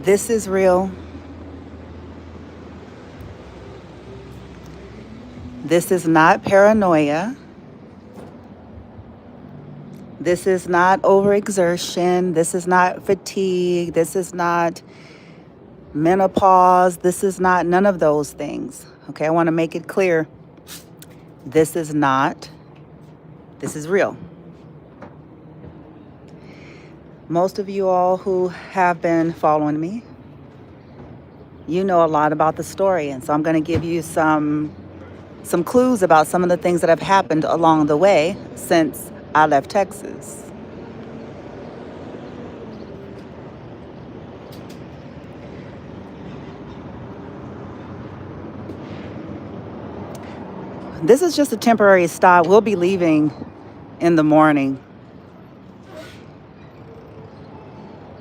This is real. This is not paranoia. This is not overexertion. This is not fatigue. This is not menopause. This is not none of those things. Okay, I want to make it clear. This is real. Most of you all who have been following me, you know a lot about the story. And so I'm going to give you some clues about some of the things that have happened along the way since I left Texas. This is just a temporary stop. We'll be leaving in the morning.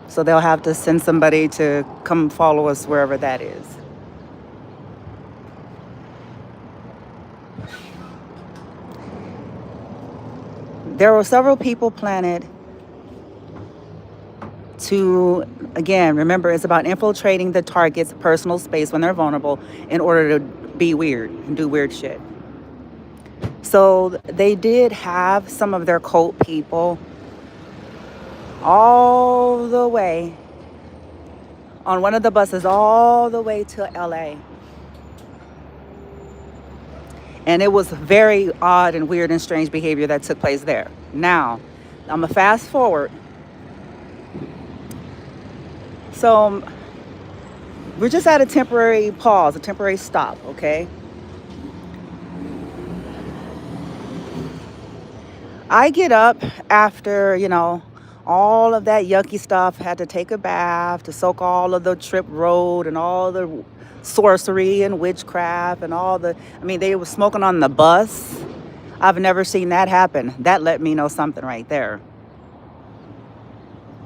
So they'll have to send somebody to come follow us wherever that is. There were several people planted to, again, remember, it's about infiltrating the target's personal space when they're vulnerable in order to be weird and do weird shit. So they did have some of their cult people all the way on one of the buses all the way to LA. And it was very odd and weird and strange behavior that took place there. Now, I'm going to fast forward. So we're just at a temporary pause, a temporary stop, okay? I get up after, all of that yucky stuff, had to take a bath to soak all of the trip road and all the sorcery and witchcraft and they were smoking on the bus. I've never seen that happen. That let me know something right there.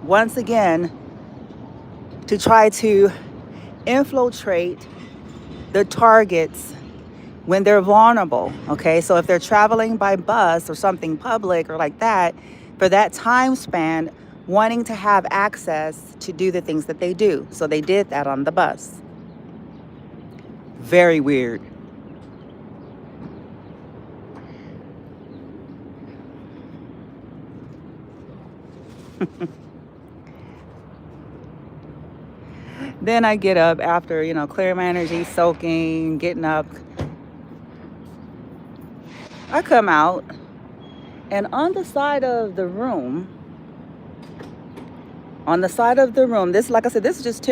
Once again, to try to infiltrate the targets when they're vulnerable, okay? So if they're traveling by bus or something public or like that, for that time span, wanting to have access to do the things that they do. So they did that on the bus. Very weird. Then I get up after, clearing my energy, soaking, getting up. I come out, and on the side of the room, this, like I said, this is just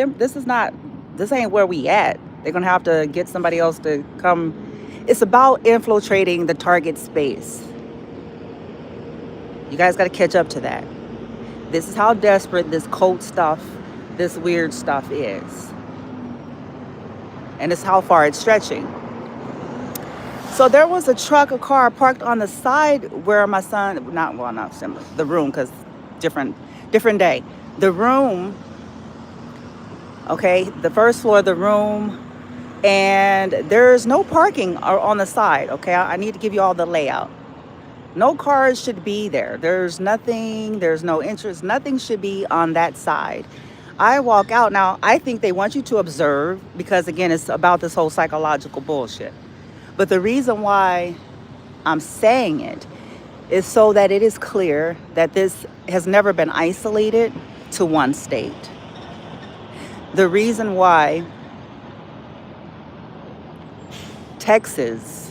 this ain't where we at. They're going to have to get somebody else to come. It's about infiltrating the target space. You guys got to catch up to that. This is how desperate this cult stuff, this weird stuff is. And it's how far it's stretching. So there was a car parked on the side where my son, not similar, the room, because different day. The room, okay, the first floor of the room, and there's no parking on the side, okay? I need to give you all the layout. No cars should be there. There's nothing, there's no interest, nothing should be on that side. I walk out. Now, I think they want you to observe because, again, it's about this whole psychological bullshit. But the reason why I'm saying it is so that it is clear that this has never been isolated to one state. The reason why Texas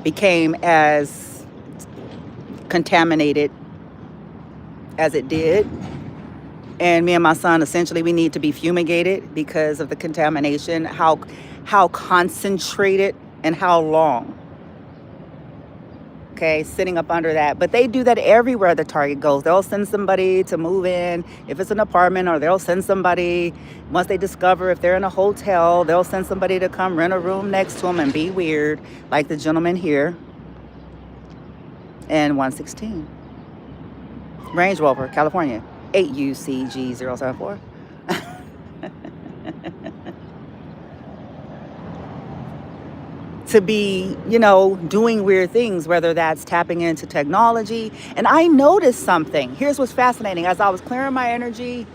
became as contaminated as it did, and me and my son, essentially, we need to be fumigated because of the contamination, how concentrated and how long. Okay, sitting up under that. But they do that everywhere the target goes. They'll send somebody to move in if it's an apartment, or they'll send somebody, once they discover if they're in a hotel, they'll send somebody to come rent a room next to them and be weird, like the gentleman here in 116 Range Rover, California, 8UCG074. To be, doing weird things, whether that's tapping into technology. And I noticed something. Here's what's fascinating. As I was clearing my energy,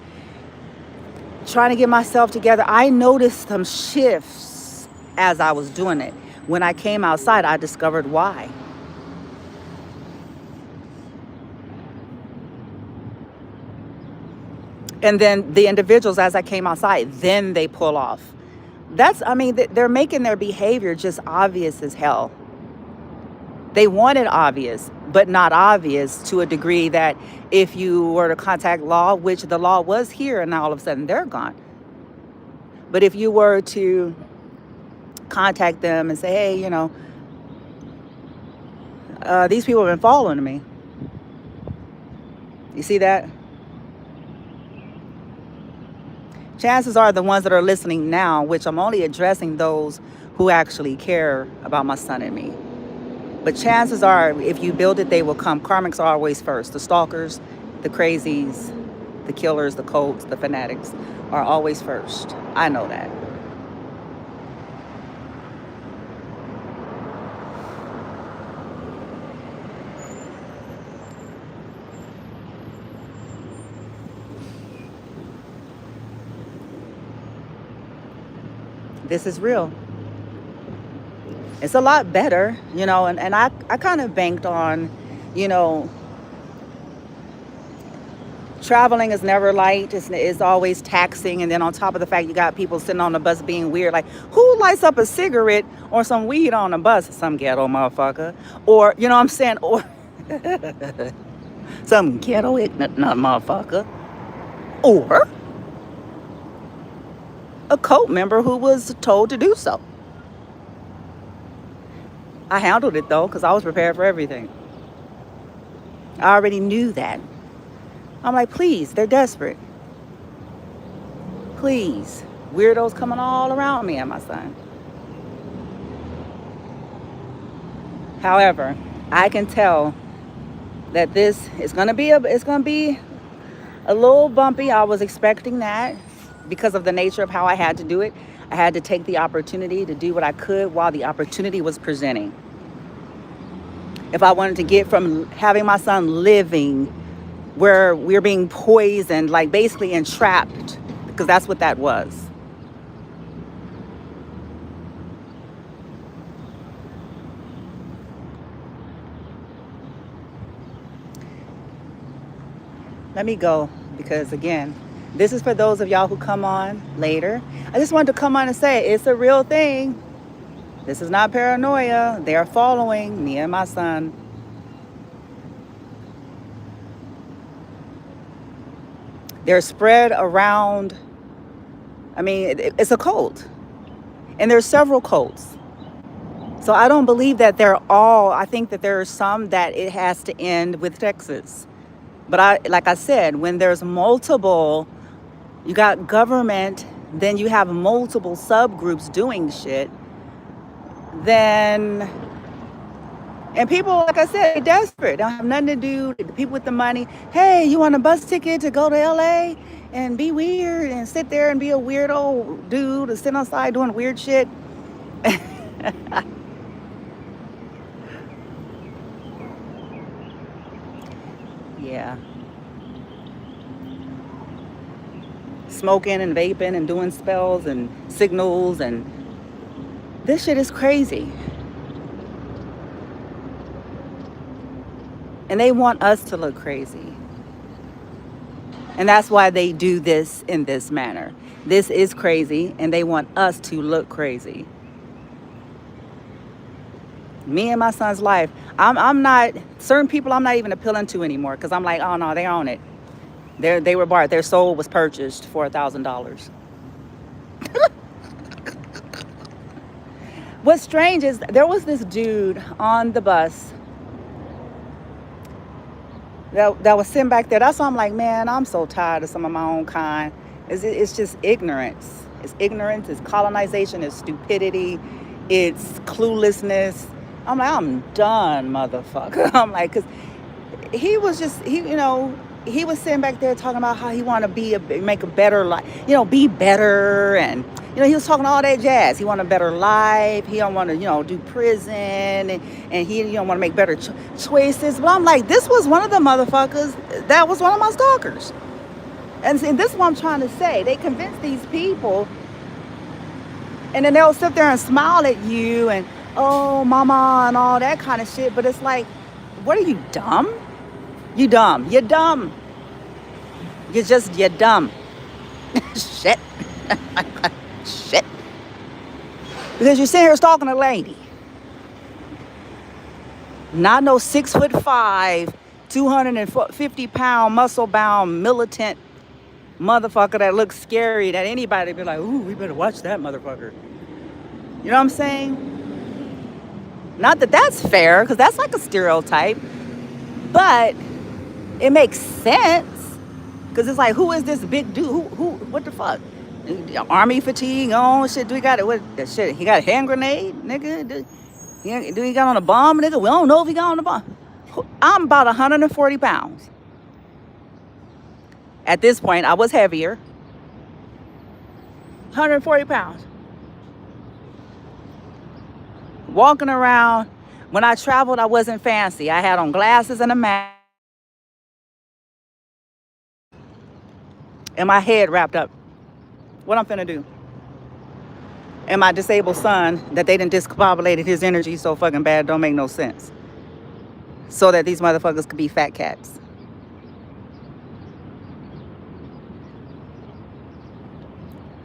trying to get myself together. I noticed some shifts as I was doing it. When I came outside, I discovered why. And then the individuals, as I came outside, then they pull off. I mean, they're making their behavior just obvious as hell. They want it obvious, but not obvious to a degree that if you were to contact law, which the law was here, and now all of a sudden they're gone. But if you were to contact them and say, hey, these people have been following me. You see that? Chances are the ones that are listening now, which I'm only addressing those who actually care about my son and me. But chances are, if you build it, they will come. Karmics are always first. The stalkers, the crazies, the killers, the cults, the fanatics are always first. I know that. This is real. It's a lot better, and I kind of banked on, traveling is never light. It's always taxing. And then on top of the fact you got people sitting on the bus being weird, like who lights up a cigarette or some weed on the bus? Some ghetto motherfucker. Or, you know what I'm saying? Or some ghetto ignorant motherfucker. Or a cult member who was told to do so. I handled it though, because I was prepared for everything. I already knew that. I'm like, please, they're desperate. Please. Weirdos coming all around me and my son. However, I can tell that this is gonna be a little bumpy. I was expecting that because of the nature of how I had to do it. I had to take the opportunity to do what I could while the opportunity was presenting. If I wanted to get from having my son living where we're being poisoned, like basically entrapped, because that's what that was. Let me go, because again, this is for those of y'all who come on later. I just wanted to come on and say it's a real thing. This is not paranoia. They are following me and my son. They're spread around. I mean, it's a cult. And there's several cults. So I don't believe that I think that there are some that it has to end with Texas. But like I said, when there's multiple, you got government, then you have multiple subgroups doing shit, and people, like I said, they're desperate. They don't have nothing to do. The people with the money, hey, you want a bus ticket to go to LA and be weird and sit there and be a weirdo dude and sit outside doing weird shit? Yeah. Smoking and vaping and doing spells and signals, and this shit is crazy. And they want us to look crazy. And that's why they do this in this manner. This is crazy, and they want us to look crazy. Me and my son's life, I'm not, certain people I'm not even appealing to anymore, because I'm like, oh no, they own it. They were bought. Their soul was purchased for $1,000. What's strange is there was this dude on the bus that was sitting back there. That's why I'm like, man, I'm so tired of some of my own kind. It's just ignorance. It's ignorance. It's colonization. It's stupidity. It's cluelessness. I'm like, I'm done, motherfucker. I'm like, because he was just, he was sitting back there talking about how he want to make a better life, be better. And, he was talking all that jazz. He want a better life. He don't want to, do prison. And he don't want to make better choices. But I'm like, this was one of the motherfuckers that was one of my stalkers. And see, this is what I'm trying to say. They convince these people, and then they'll sit there and smile at you and, oh, mama, and all that kind of shit. But it's like, what are you, dumb? You dumb. You're dumb. You're dumb. Shit. Shit. Because you're sitting here stalking a lady. Not no 6'5", 250-pound, muscle-bound, militant motherfucker that looks scary that anybody be like, ooh, we better watch that motherfucker. You know what I'm saying? Not that that's fair, because that's like a stereotype. But it makes sense. Because it's like, who is this big dude? Who, what the fuck? Army fatigue on, shit. Do he got it? What that shit? He got a hand grenade, nigga? Do he got on a bomb, nigga? We don't know if he got on a bomb. I'm about 140 pounds. At this point, I was heavier. 140 pounds. Walking around. When I traveled, I wasn't fancy. I had on glasses and a mask. And my head wrapped up. What I'm finna do? And my disabled son, that they done discombobulated his energy so fucking bad, don't make no sense. So that these motherfuckers could be fat cats.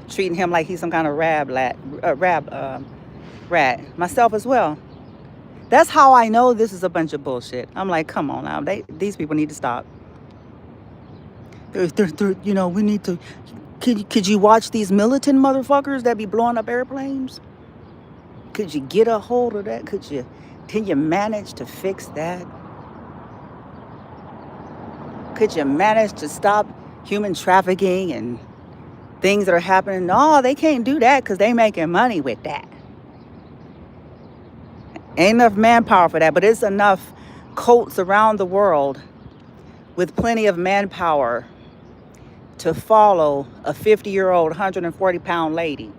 Treating him like he's some kind of rat. Myself as well. That's how I know this is a bunch of bullshit. I'm like, come on now. These people need to stop. You know, we need to... Could you watch these militant motherfuckers that be blowing up airplanes? Could you get a hold of that? Can you manage to fix that? Could you manage to stop human trafficking and things that are happening? No, they can't do that because they making money with that. Ain't enough manpower for that, but it's enough cults around the world with plenty of manpower to follow a 50-year-old, 140-pound lady.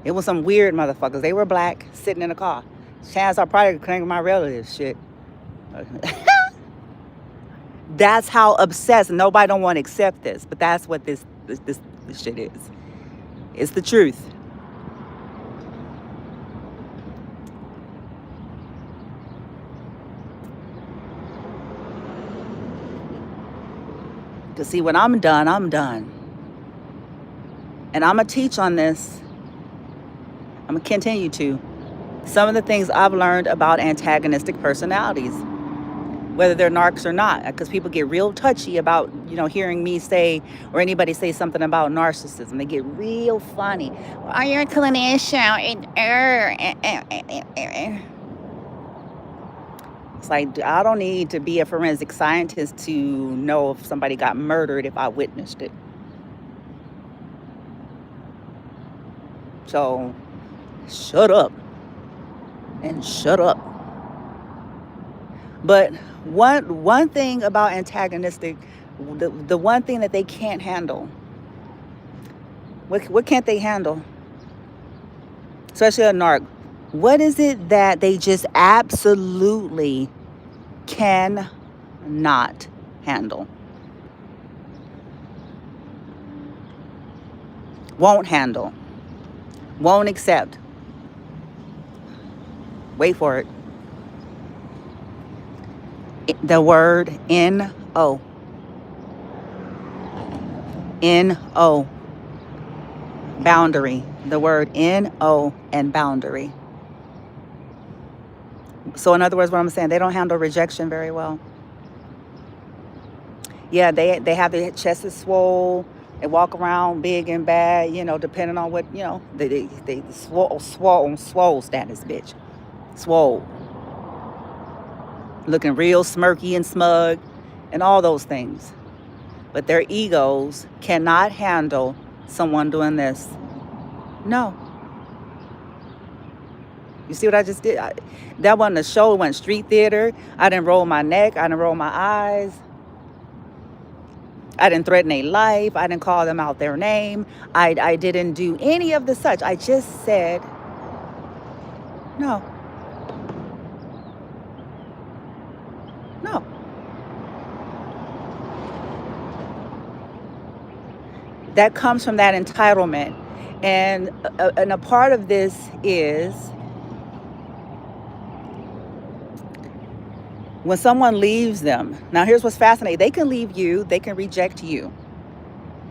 It was some weird motherfuckers. They were black, sitting in a car. Chance I probably connect with my relatives. Shit. That's how obsessed. Nobody don't want to accept this, but that's what this shit is. It's the truth. To see, when I'm done, I'm done. And I'm going to teach on this. I'm going to continue to. Some of the things I've learned about antagonistic personalities, whether they're narcs or not, because people get real touchy about, hearing me say or anybody say something about narcissism. They get real funny. Are you a clinician? It's like, I don't need to be a forensic scientist to know if somebody got murdered if I witnessed it. So, shut up. And shut up. But one thing about antagonistic, the one thing that they can't handle, what can't they handle? Especially a narc. What is it that they just absolutely cannot handle? Won't handle. Won't accept. Wait for it. The word N-O. N-O. Boundary. The word N-O and boundary. So in other words, what I'm saying, they don't handle rejection very well. Yeah, they have their chest is swole. They walk around big and bad, depending on what, they swole status, bitch. Swole. Looking real smirky and smug and all those things. But their egos cannot handle someone doing this. No. You see what I just did? That wasn't a show. It wasn't street theater. I didn't roll my neck. I didn't roll my eyes. I didn't threaten their life. I didn't call them out their name. I didn't do any of the such. I just said, no. No. That comes from that entitlement. And a part of this is when someone leaves them. Now, here's what's fascinating. They can leave you, they can reject you,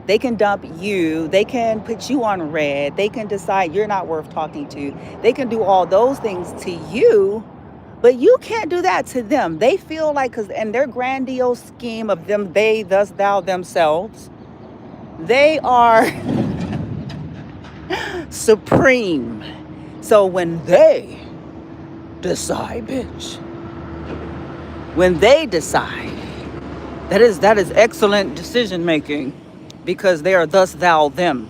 they can dump you, they can put you on red, they can decide you're not worth talking to, they can do all those things to you, but you can't do that to them. They feel like, because in their grandiose scheme of them, they, thus, thou, themselves, they are supreme. So when they decide, bitch, when they decide, that is excellent decision making, because they are thus thou them.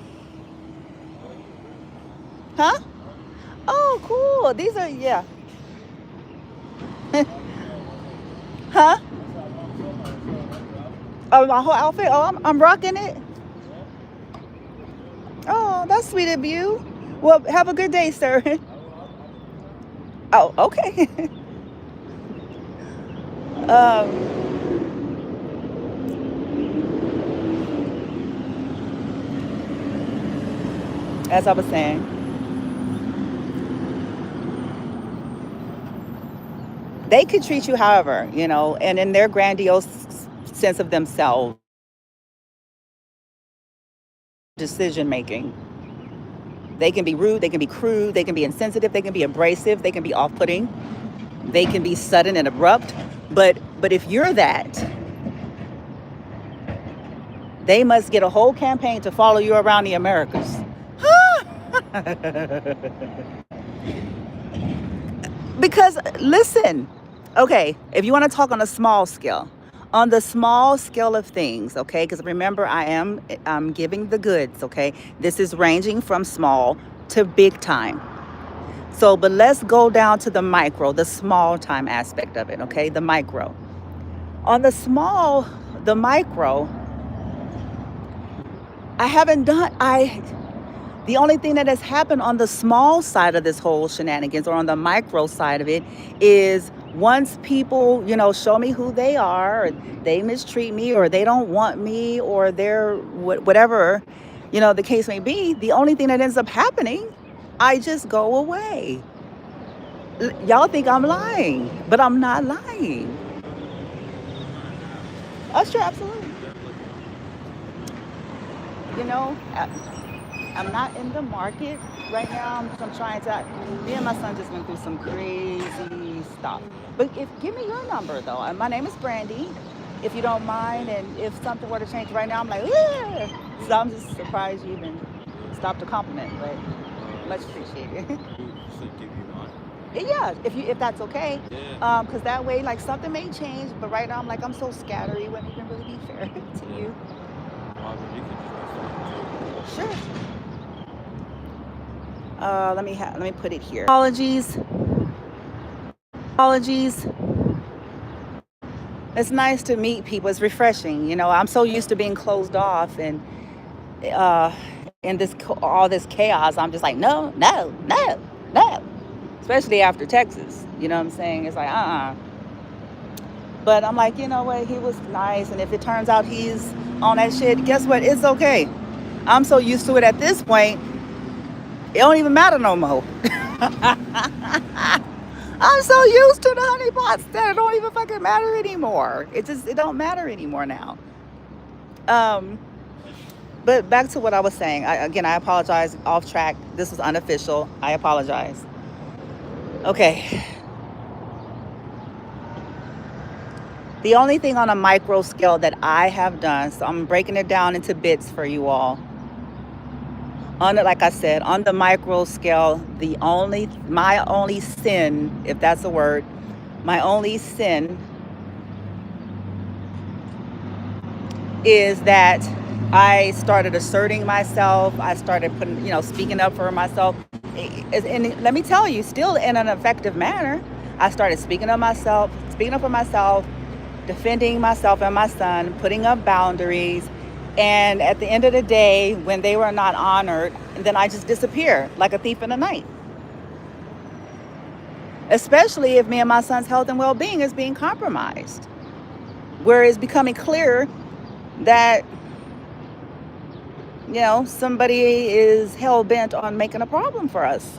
Huh? Oh, cool. These are, yeah. Huh? Oh, my whole outfit. Oh, I'm rocking it. Oh, that's sweet of you. Well, have a good day, sir. Oh, okay. um, as I was saying, they could treat you however, and in their grandiose sense of themselves, decision making. They can be rude, they can be crude, they can be insensitive, they can be abrasive, they can be off-putting, they can be sudden and abrupt. But if you're that, they must get a whole campaign to follow you around the Americas. Because listen, okay, if you want to talk on a small scale, on the small scale of things, okay, because remember, I'm giving the goods, okay. This is ranging from small to big time. So, but let's go down to the micro, the small time aspect of it, okay, the micro. On the micro, the only thing that has happened on the small side of this whole shenanigans, or on the micro side of it, is once people, show me who they are, or they mistreat me, or they don't want me, or they're whatever, the case may be, the only thing that ends up happening, I just go away. Y'all think I'm lying, but I'm not lying. Oh, sure, absolutely. You know, I- I'm not in the market right now. I'm trying to. Me and my son just went through some crazy stuff. But give me your number though. And my name is Brandy, if you don't mind. And if something were to change right now, I'm like, yeah. So I'm just surprised you even stopped to compliment. But much appreciated. Yeah, if that's okay. Because that way, like, something may change. But right now, I'm so scattered. It wouldn't even really be fair to you. Sure. Let me put it here. Apologies. It's nice to meet people. It's refreshing. I'm so used to being closed off, and uh, in all this chaos, I'm just like, no, no, no, no. Especially after Texas. You know what I'm saying? It's like, But I'm like, you know what? He was nice, and if it turns out he's on that shit, guess what? It's okay. I'm so used to it at this point. It don't even matter no more. I'm so used to the honeypots that it don't even fucking matter anymore. It don't matter anymore now. Um, but back to what I was saying. I apologize. Off track. This was unofficial. I apologize. Okay. The only thing on a micro scale that I have done, so I'm breaking it down into bits for you all. Like I said, on the micro scale, my only sin, if that's a word, my only sin is that I started asserting myself. I started speaking up for myself. And let me tell you, still in an effective manner. I started speaking up for myself, defending myself and my son, putting up boundaries. And at the end of the day, when they were not honored, then I just disappear like a thief in the night. especially if me and my son's health and well-being is being compromised, where it's becoming clear that, somebody is hell-bent on making a problem for us.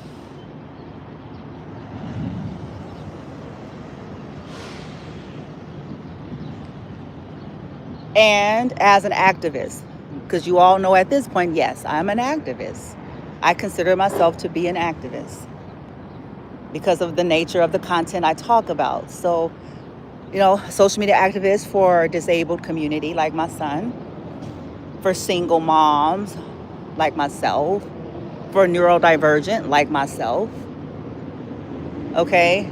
And as an activist, because you all know at this point, yes, I'm an activist. I consider myself to be an activist because of the nature of the content I talk about. So, social media activist for disabled community like my son, for single moms like myself, for neurodivergent like myself, okay?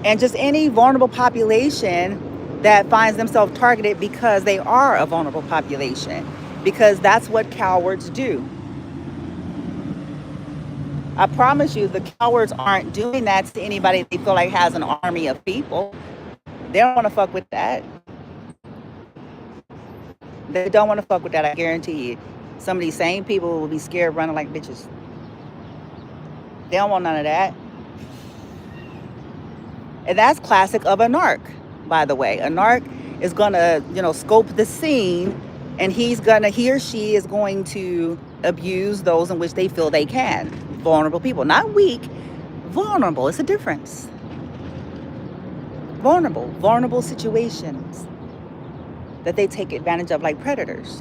And just any vulnerable population that finds themselves targeted because they are a vulnerable population, because that's what cowards do. I promise you, the cowards aren't doing that to anybody they feel like has an army of people. They don't want to fuck with that. They don't want to fuck with that, I guarantee you. Some of these same people will be scared running like bitches. They don't want none of that. And that's classic of a narc, by the way. A narc is gonna, scope the scene, and he or she is going to abuse those in which they feel they can. Vulnerable people, not weak, vulnerable. It's a difference. Vulnerable situations that they take advantage of like predators.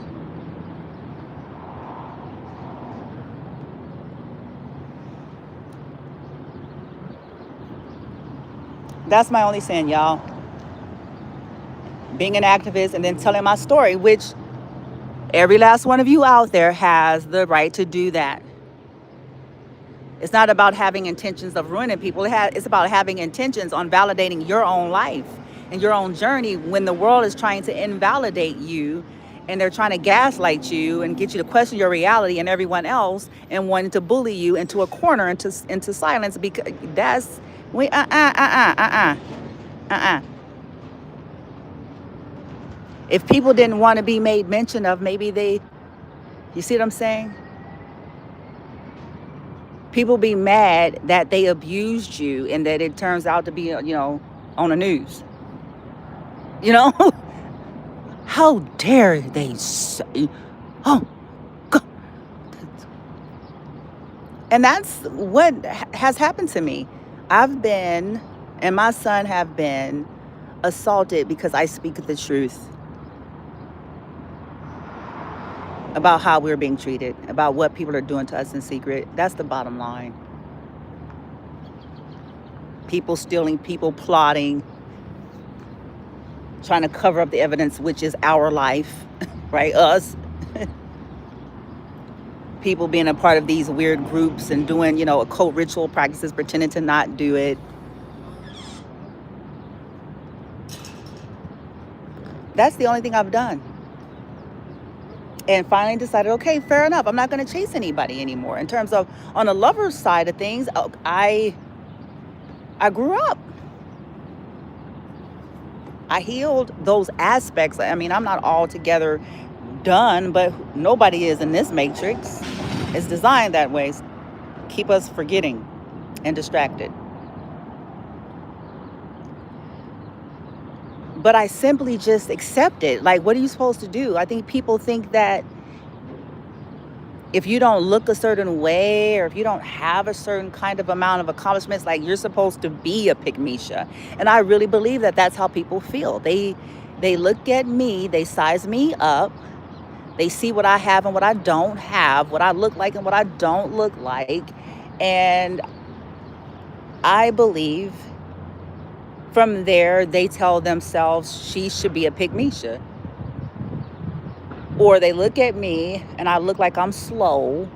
That's my only sin, y'all. Being an activist and then telling my story, which every last one of you out there has the right to do that. It's not about having intentions of ruining people. It's about having intentions on validating your own life and your own journey when the world is trying to invalidate you, and they're trying to gaslight you and get you to question your reality and everyone else, and wanting to bully you into a corner, into silence, because that's If people didn't want to be made mention of, maybe you see what I'm saying? People be mad that they abused you and that it turns out to be, on the news. How dare they say, oh, God. And that's what has happened to me. I've been, and my son have been, assaulted because I speak the truth about how we're being treated, about what people are doing to us in secret. That's the bottom line. People stealing, people plotting, trying to cover up the evidence, which is our life, right? Us. People being a part of these weird groups and doing, occult ritual practices, pretending to not do it. That's the only thing I've done. And finally decided, okay, fair enough. I'm not going to chase anybody anymore. In terms of, on the lover's side of things, I grew up. I healed those aspects. I mean, I'm not altogether done, but nobody is in this matrix. It's designed that way. Keep us forgetting and distracted. But I simply just accept it. Like, what are you supposed to do? I think people think that if you don't look a certain way, or if you don't have a certain kind of amount of accomplishments, like you're supposed to be a pygmisha. And I really believe that that's how people feel. They look at me, they size me up, they see what I have and what I don't have, what I look like and what I don't look like. And I believe from there, they tell themselves she should be a pygmisha. Or they look at me and I look like I'm slow,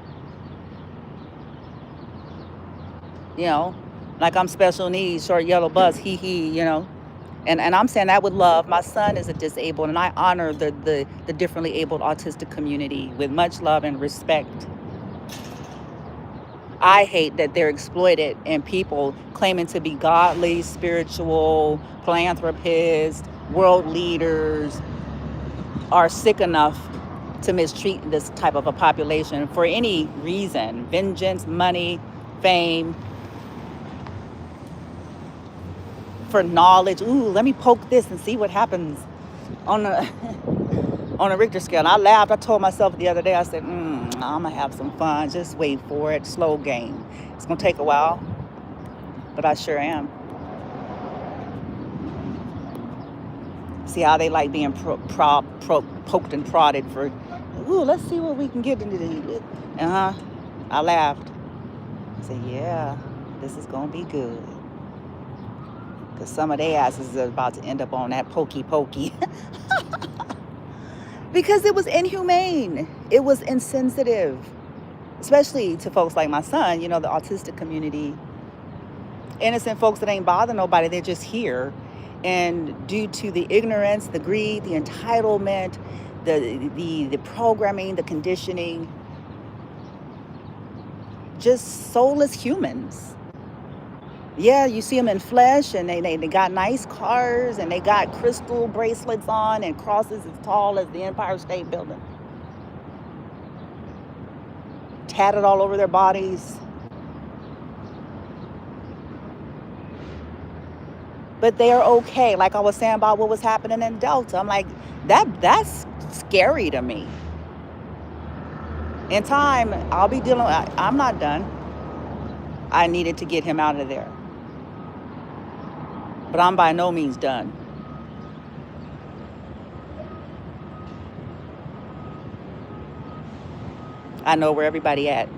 like I'm special needs, short yellow bus, And I'm saying that with love. My son is a disabled, and I honor the differently abled autistic community with much love and respect. I hate that they're exploited, and people claiming to be godly, spiritual, philanthropists, world leaders are sick enough to mistreat this type of a population for any reason: vengeance, money, fame. for knowledge. Ooh, let me poke this and see what happens on the on a Richter scale. And I laughed. I told myself the other day, I said, I'm gonna have some fun. Just wait for it. Slow game. It's gonna take a while, but I sure am. See how they like being poked and prodded for, ooh, let's see what we can get into the, I laughed. I said, yeah, this is gonna be good. Because some of their asses are about to end up on that pokey. Because it was inhumane. It was insensitive. Especially to folks like my son, the autistic community. Innocent folks that ain't bother nobody, they're just here. And due to the ignorance, the greed, the entitlement, the programming, the conditioning, just soulless humans. Yeah, you see them in flesh, and they got nice cars, and they got crystal bracelets on and crosses as tall as the Empire State Building. Tatted all over their bodies. But they are okay. Like I was saying about what was happening in Delta. I'm like, that's scary to me. In time, I'll be dealing with, I'm not done. I needed to get him out of there. But I'm by no means done. I know where everybody at.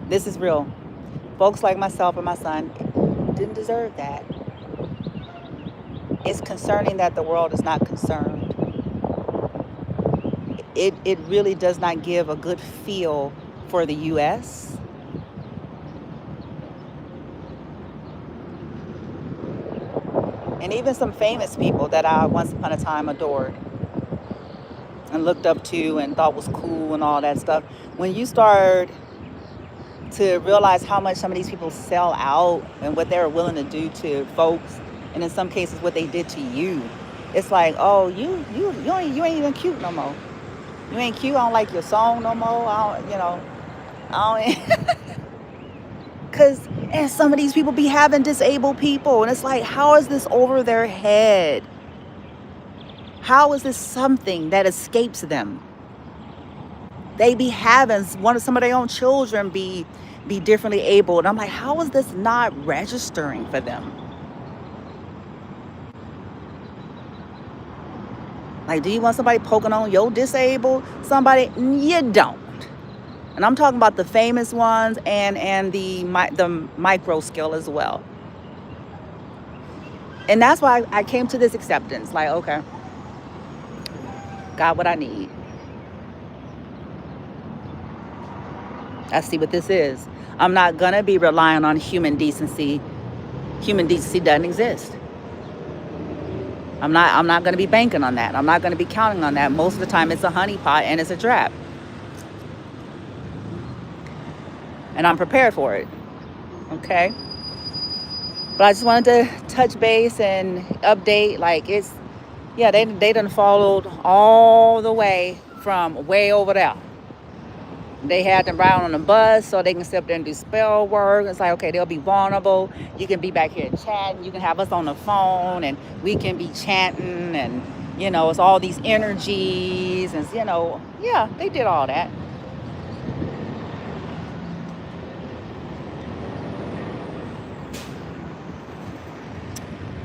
This is real. Folks like myself and my son didn't deserve that. It's concerning that the world is not concerned. It really does not give a good feel for the U.S. And even some famous people that I once upon a time adored and looked up to and thought was cool and all that stuff. When you start to realize how much some of these people sell out and what they're willing to do to folks, and in some cases what they did to you, it's like, oh, you ain't even cute no more. You ain't cute. I don't like your song no more. And some of these people be having disabled people, and it's like, how is this over their head? How is this something that escapes them? They be having some of their own children be differently abled. I'm like, how is this not registering for them? Like, do you want somebody poking on your disabled somebody? You don't. And I'm talking about the famous ones and the micro scale as well. And that's why I came to this acceptance. Like, okay, got what I need. I see what this is. I'm not going to be relying on human decency. Human decency doesn't exist. I'm not going to be banking on that. I'm not going to be counting on that. Most of the time it's a honeypot and it's a trap. And I'm prepared for it. Okay? But I just wanted to touch base and update. Like, they done followed all the way from way over there. They had them ride on the bus so they can sit up there and do spell work. It's like, okay, they'll be vulnerable. You can be back here chatting. You can have us on the phone and we can be chanting. And, it's all these energies. And, yeah, they did all that.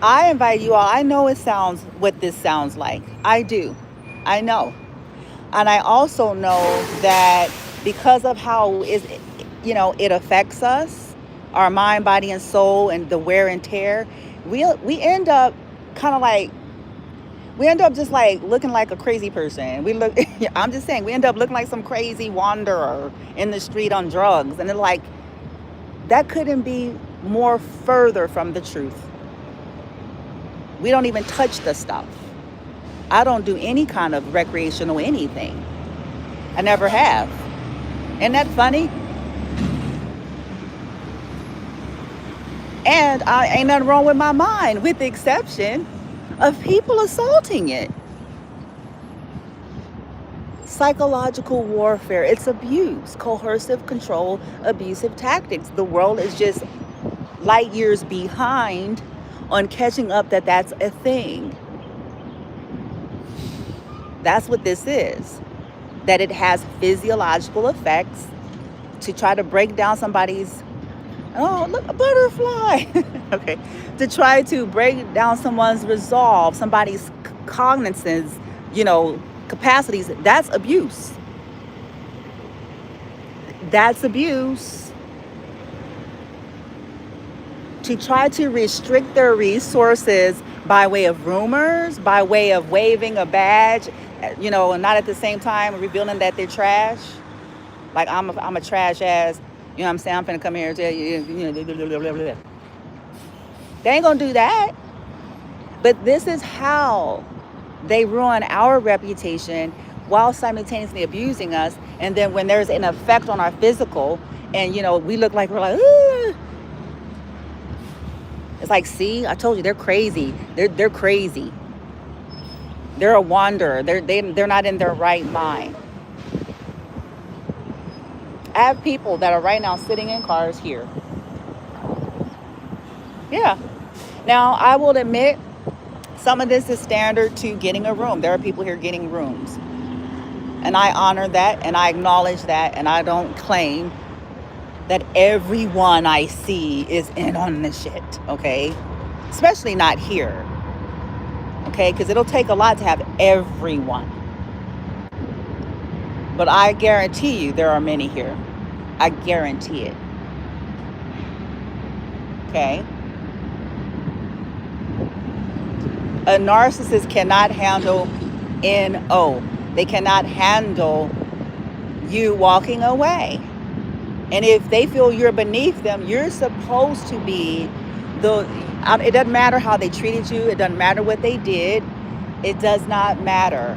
I invite you all. I know what this sounds like. I do. I know. And I also know that because of how it affects us, our mind, body, and soul, and the wear and tear, we end up just like looking like a crazy person. I'm just saying, we end up looking like some crazy wanderer in the street on drugs. And they're like, that couldn't be more further from the truth. We don't even touch the stuff. I don't do any kind of recreational anything. I never have. Isn't that funny? And I ain't nothing wrong with my mind, with the exception of people assaulting it. Psychological warfare, it's abuse, coercive control, abusive tactics. The world is just light years behind on catching up that that's a thing. That's what this is. That it has physiological effects to try to break down somebody's, oh, look, a butterfly. Okay. To try to break down someone's resolve, somebody's cognizance, capacities. That's abuse. That's abuse. To try to restrict their resources by way of rumors, by way of waving a badge, and not at the same time revealing that they're trash. Like, I'm a trash ass, what I'm saying? I'm finna come here and tell you, blah, blah, blah. They ain't gonna do that. But this is how they ruin our reputation while simultaneously abusing us. And then when there's an effect on our physical, and we look like we're like, ugh. It's like, see, I told you, they're crazy. They're crazy. They're a wanderer. They're not in their right mind. I have people that are right now sitting in cars here. Yeah. Now, I will admit, some of this is standard to getting a room. There are people here getting rooms. And I honor that, and I acknowledge that, and I don't claim that everyone I see is in on the shit, okay? Especially not here, okay? Because it'll take a lot to have everyone. But I guarantee you there are many here. I guarantee it. Okay? A narcissist cannot handle NO. They cannot handle you walking away. And if they feel you're beneath them, you're supposed to be it doesn't matter how they treated you. It doesn't matter what they did. It does not matter.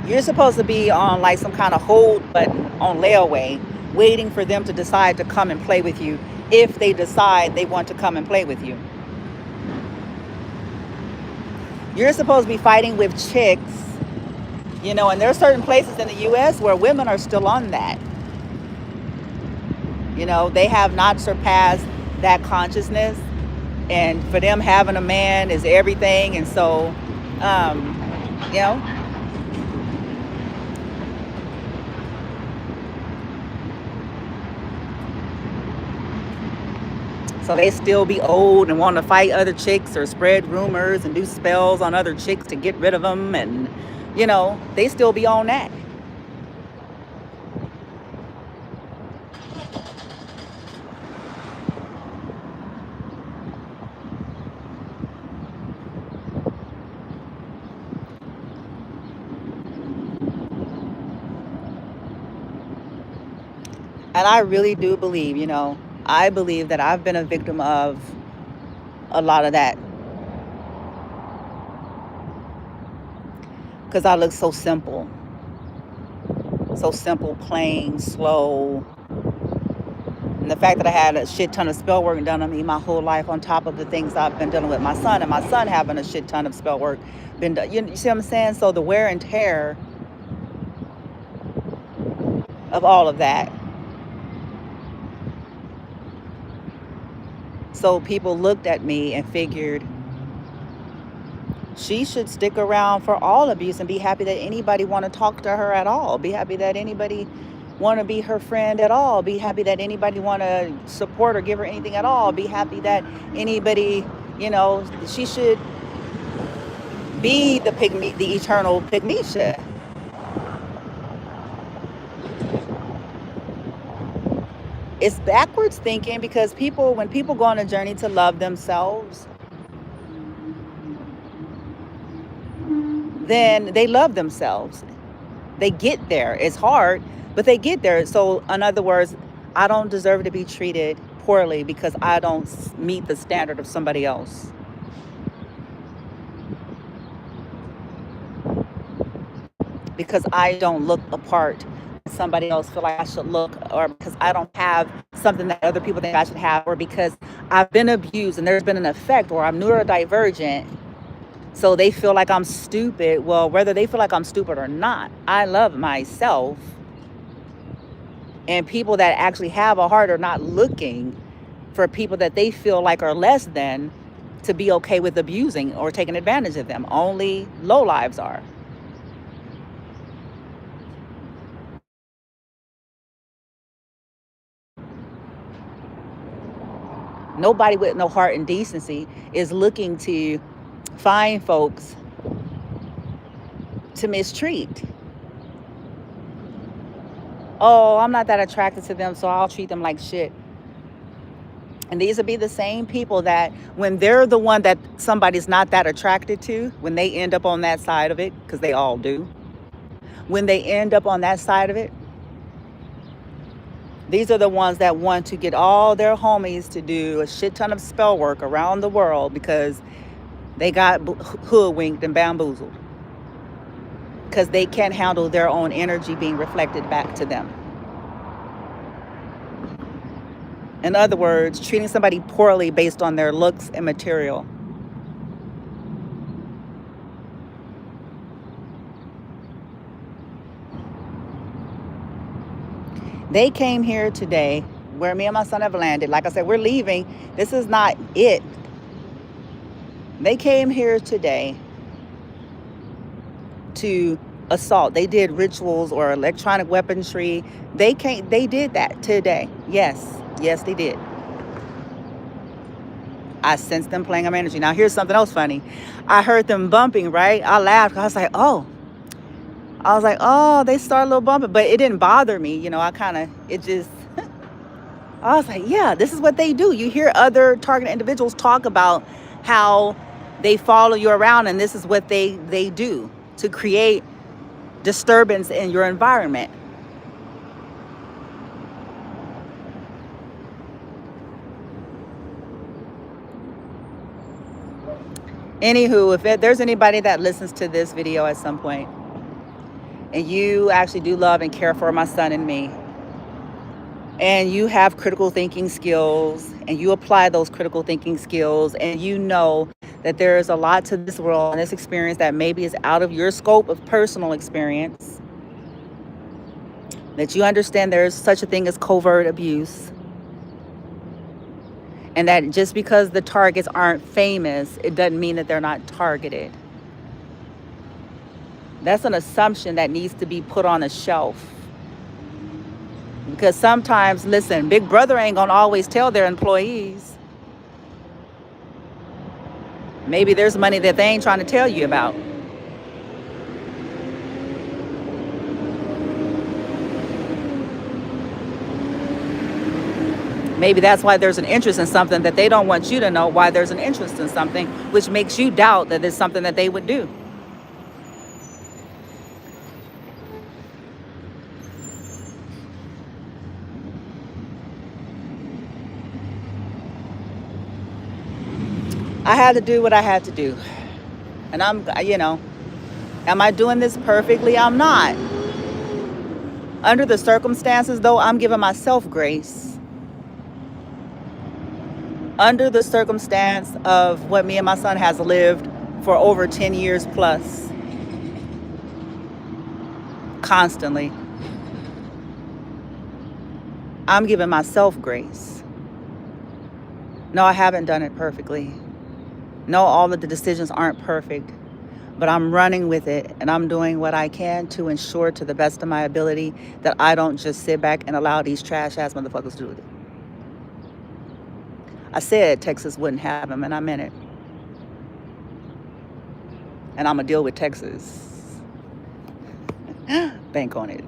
You're supposed to be on like some kind of hold button on layaway, waiting for them to decide to come and play with you, if they decide they want to come and play with you. You're supposed to be fighting with chicks, and there are certain places in the U.S. where women are still on that. They have not surpassed that consciousness, and for them, having a man is everything. And so, so they still be old and want to fight other chicks or spread rumors and do spells on other chicks to get rid of them. And, they still be on that. And I really do believe, I believe that I've been a victim of a lot of that. Because I look so simple. So simple, plain, slow. And the fact that I had a shit ton of spell work done on me my whole life, on top of the things I've been dealing with my son, and my son having a shit ton of spell work been done. You see what I'm saying? So the wear and tear of all of that. So people looked at me and figured she should stick around for all abuse and be happy that anybody want to talk to her at all. Be happy that anybody want to be her friend at all. Be happy that anybody want to support or give her anything at all. Be happy that anybody, she should be the eternal Pygmesia. It's backwards thinking, because when people go on a journey to love themselves, then they love themselves. They get there. It's hard, but they get there. So in other words, I don't deserve to be treated poorly because I don't meet the standard of somebody else. Because I don't look the part somebody else feel like I should look, or because I don't have something that other people think I should have, or because I've been abused and there's been an effect, or I'm neurodivergent, so they feel like I'm stupid. Well, whether they feel like I'm stupid or not, I love myself. And people that actually have a heart are not looking for people that they feel like are less than to be okay with abusing or taking advantage of them. Only low lives are. Nobody with no heart and decency is looking to find folks to mistreat. Oh, I'm not that attracted to them, so I'll treat them like shit. And these would be the same people that when they're the one that somebody's not that attracted to, when they end up on that side of it, because they all do, when they end up on that side of it, these are the ones that want to get all their homies to do a shit ton of spell work around the world because they got hoodwinked and bamboozled. Because they can't handle their own energy being reflected back to them. In other words, treating somebody poorly based on their looks and material. They came here today where me and my son have landed. Like I said, we're leaving. This is not it. They came here today to assault. They did rituals or electronic weaponry. They did that today. Yes, they did. I sensed them playing on energy. Now here's something else funny. I heard them bumping, right? I laughed. I was like, oh, they started a little bumping, but it didn't bother me. You know, I was like, yeah, this is what they do. You hear other targeted individuals talk about how they follow you around, and this is what they do to create disturbance in your environment. Anywho, if there's anybody that listens to this video at some point, and you actually do love and care for my son and me, and you have critical thinking skills, and you apply those critical thinking skills, and you know that there is a lot to this world and this experience that maybe is out of your scope of personal experience, that you understand there's such a thing as covert abuse, and that just because the targets aren't famous, it doesn't mean that they're not targeted. That's an assumption that needs to be put on a shelf. Because sometimes, listen, Big Brother ain't gonna always tell their employees. Maybe there's money that they ain't trying to tell you about. Maybe that's why there's an interest in something that they don't want you to know why there's an interest in something, which makes you doubt that it's something that they would do. I had to do what I had to do. And am I doing this perfectly? I'm not. Under the circumstances, though, I'm giving myself grace. Under the circumstance of what me and my son has lived for over 10 years plus. Constantly. I'm giving myself grace. No, I haven't done it perfectly. No, all of the decisions aren't perfect, but I'm running with it, and I'm doing what I can to ensure to the best of my ability that I don't just sit back and allow these trash ass motherfuckers to do it. I said Texas wouldn't have them, and I meant it. And I'm gonna deal with Texas. Bank on it.